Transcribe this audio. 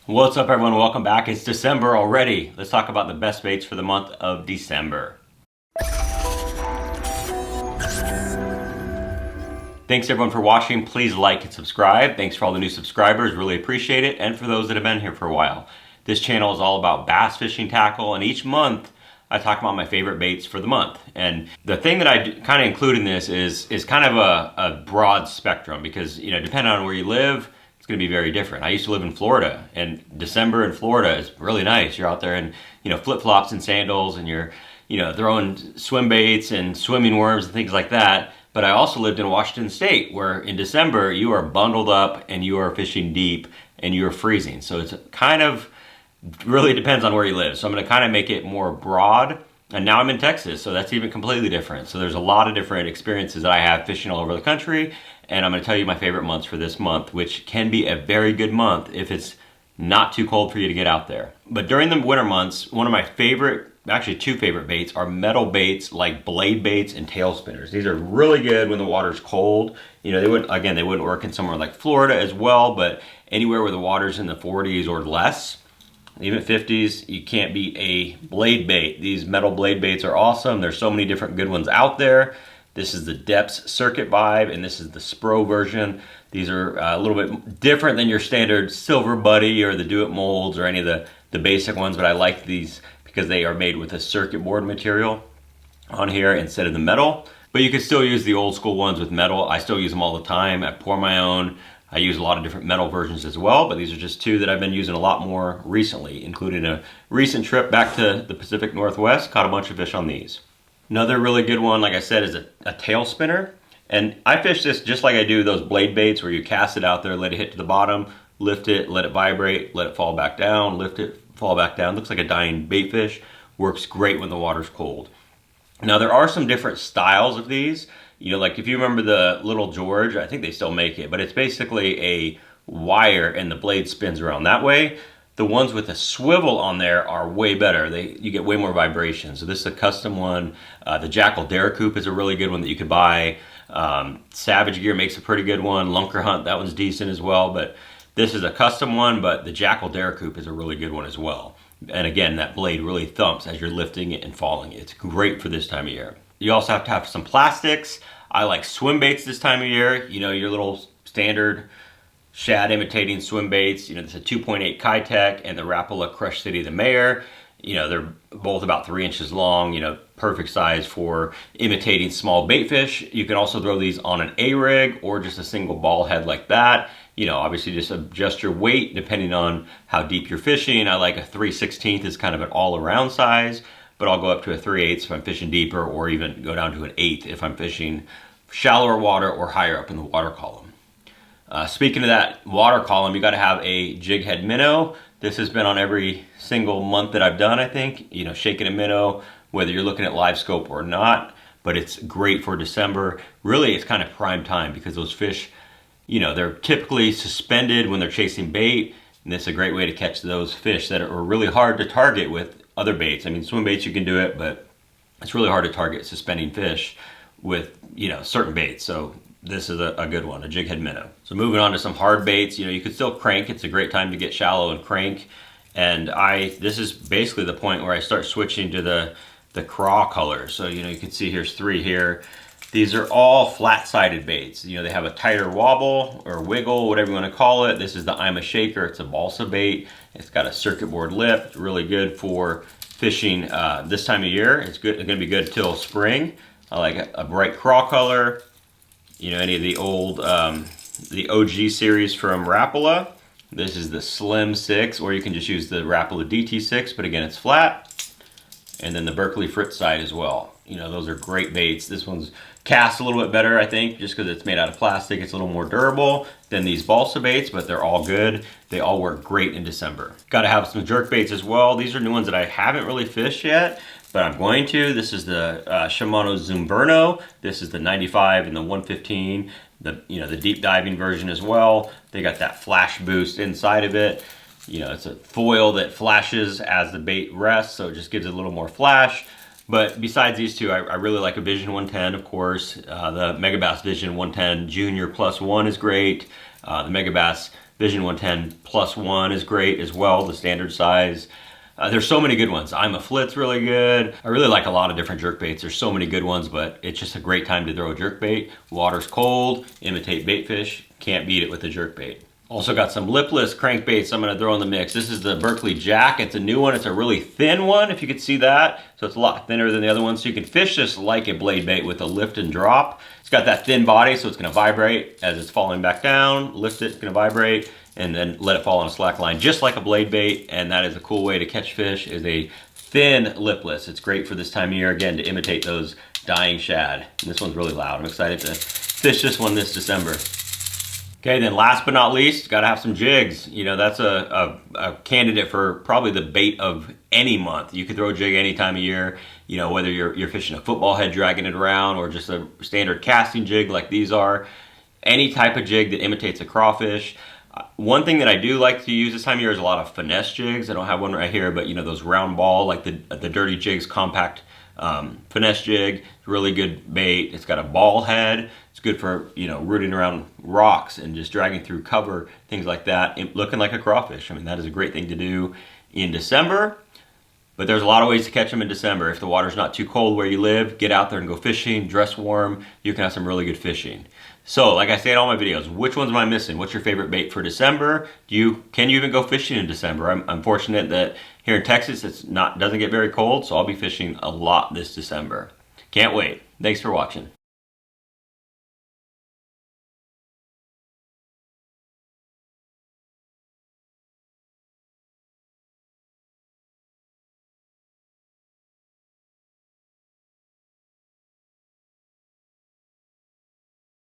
What's up, everyone? Welcome back. It's December already. Let's talk about the best baits for the month of December. Thanks everyone for watching. Please like and subscribe. Thanks for all the new subscribers. Really appreciate it. And for those that have been here for a while. This channel is all about bass fishing tackle, and each month I talk about my favorite baits for the month. And the thing that I kind of include in this is kind of a broad spectrum because, you know, depending on where you live, it's going to be very different. I used to live in Florida, and December in Florida is really nice. You're out there in, you know, flip-flops and sandals, and you're, you know, throwing swim baits and swimming worms and things like that. But I also lived in Washington State, where in December you are bundled up and you are fishing deep and you are freezing. So it's kind of really depends on where you live. So I'm going to kind of make it more broad. And now I'm in Texas, so that's even completely different. So there's a lot of different experiences that I have fishing all over the country. And I'm going to tell you my favorite months for this month, which can be a very good month if it's not too cold for you to get out there. But during the winter months, one of my favorite, actually two favorite baits, are metal baits like blade baits and tail spinners. These are really good when the water's cold. You know, they wouldn't work in somewhere like Florida as well, but anywhere where the water's in the 40s or less, even 50s, you can't beat a blade bait. These metal blade baits are awesome. There's so many different good ones out there. This is the Depths Circuit Vibe, and this is the Spro version. These are a little bit different than your standard Silver Buddy or the Do It molds or any of the basic ones, but I like these because they are made with a circuit board material on here instead of the metal. But you can still use the old school ones with metal. I still use them all the time. I pour my own. I use a lot of different metal versions as well, but these are just two that I've been using a lot more recently, including a recent trip back to the Pacific Northwest. Caught a bunch of fish on these. Another really good one, like I said, is a tail spinner. And I fish this just like I do those blade baits where you cast it out there, let it hit to the bottom, lift it, let it vibrate, let it fall back down, lift it, fall back down. Looks like a dying bait fish. Works great when the water's cold. Now there are some different styles of these. You know, like if you remember the Little George, I think they still make it, but it's basically a wire and the blade spins around that way. The ones with a swivel on there are way better. You get way more vibration. So this is a custom one. The Jackal Daracoup is a really good one that you could buy. Savage Gear makes a pretty good one. Lunker Hunt, that one's decent as well. But this is a custom one, but the Jackal Daracoup is a really good one as well. And again, that blade really thumps as you're lifting it and falling it. It's great for this time of year. You also have to have some plastics. I like swim baits this time of year. You know, your little standard shad imitating swim baits. You know, it's a 2.8 Kitech and the Rapala Crush City the Mayor. You know, they're both about 3 inches long, you know, perfect size for imitating small bait fish. You can also throw these on an A-rig or just a single ball head like that. You know, obviously just adjust your weight depending on how deep you're fishing. I like a 3/16 is kind of an all-around size, but I'll go up to a 3/8 if I'm fishing deeper, or even go down to an 1/8 if I'm fishing shallower water or higher up in the water column. Speaking of that water column, you got to have a jig head minnow. This has been on every single month that I've done, I think. You know, shaking a minnow, whether you're looking at live scope or not, but it's great for December. Really, it's kind of prime time because those fish, you know, they're typically suspended when they're chasing bait, and this is a great way to catch those fish that are really hard to target with other baits. I mean, swim baits you can do it, but it's really hard to target suspending fish with, you know, certain baits. So this is a good one, a jig head minnow. So moving on to some hard baits, you know, you could still crank. It's a great time to get shallow and crank. And this is basically the point where I start switching to the craw colors. So, you know, you can see here's 3 here. These are all flat-sided baits. You know, they have a tighter wobble or wiggle, whatever you want to call it. This is the I'm a Shaker. It's a balsa bait. It's got a circuit board lip. It's really good for fishing this time of year. It's good. It's going to be good till spring. I like a bright craw color. You know, any of the old, the OG series from Rapala. This is the Slim 6, or you can just use the Rapala DT6, but again, it's flat. And then the Berkeley Fritz side as well. You know, those are great baits. This one's cast a little bit better, I think, just because it's made out of plastic. It's a little more durable than these balsa baits, but they're all good. They all work great in December. Got to have some jerk baits as well. These are new ones that I haven't really fished yet, but I'm going to. This is the Shimano Zumberno. This is the 95 and the 115. The deep diving version as well. They got that flash boost inside of it. You know, it's a foil that flashes as the bait rests, so it just gives it a little more flash. But besides these two, I really like a Vision 110, of course. The Megabass Vision 110 Junior +1 is great. The Megabass Vision 110 plus 1 is great as well, the standard size. There's so many good ones. I'm a Flit's really good. I really like a lot of different jerkbaits. There's so many good ones, but it's just a great time to throw a jerkbait. Water's cold, imitate bait fish. Can't beat it with a jerkbait. Also got some lipless crankbaits I'm gonna throw in the mix. This is the Berkeley Jack. It's a new one. It's a really thin one, if you could see that. So it's a lot thinner than the other one. So you can fish this like a blade bait with a lift and drop. It's got that thin body, so it's gonna vibrate as it's falling back down. Lift it, it's gonna vibrate, and then let it fall on a slack line, just like a blade bait. And that is a cool way to catch fish, is a thin lipless. It's great for this time of year, again, to imitate those dying shad. And this one's really loud. I'm excited to fish this one this December. Okay, then last but not least, gotta have some jigs. You know, that's a candidate for probably the bait of any month. You could throw a jig any time of year, you know, whether you're fishing a football head, dragging it around, or just a standard casting jig like these are. Any type of jig that imitates a crawfish. One thing that I do like to use this time of year is a lot of finesse jigs. I don't have one right here, but you know, those round ball, like the Dirty Jigs compact finesse jig. Really good bait. It's got a ball head. It's good for, you know, rooting around rocks and just dragging through cover, things like that, looking like a crawfish. I mean, that is a great thing to do in December. But there's a lot of ways to catch them in December. If the water's not too cold where you live, get out there and go fishing, dress warm. You can have some really good fishing. So, like I say in all my videos, which ones am I missing? What's your favorite bait for December? Can you even go fishing in December? I'm fortunate that here in Texas it's doesn't get very cold, so I'll be fishing a lot this December. Can't wait. Thanks for watching.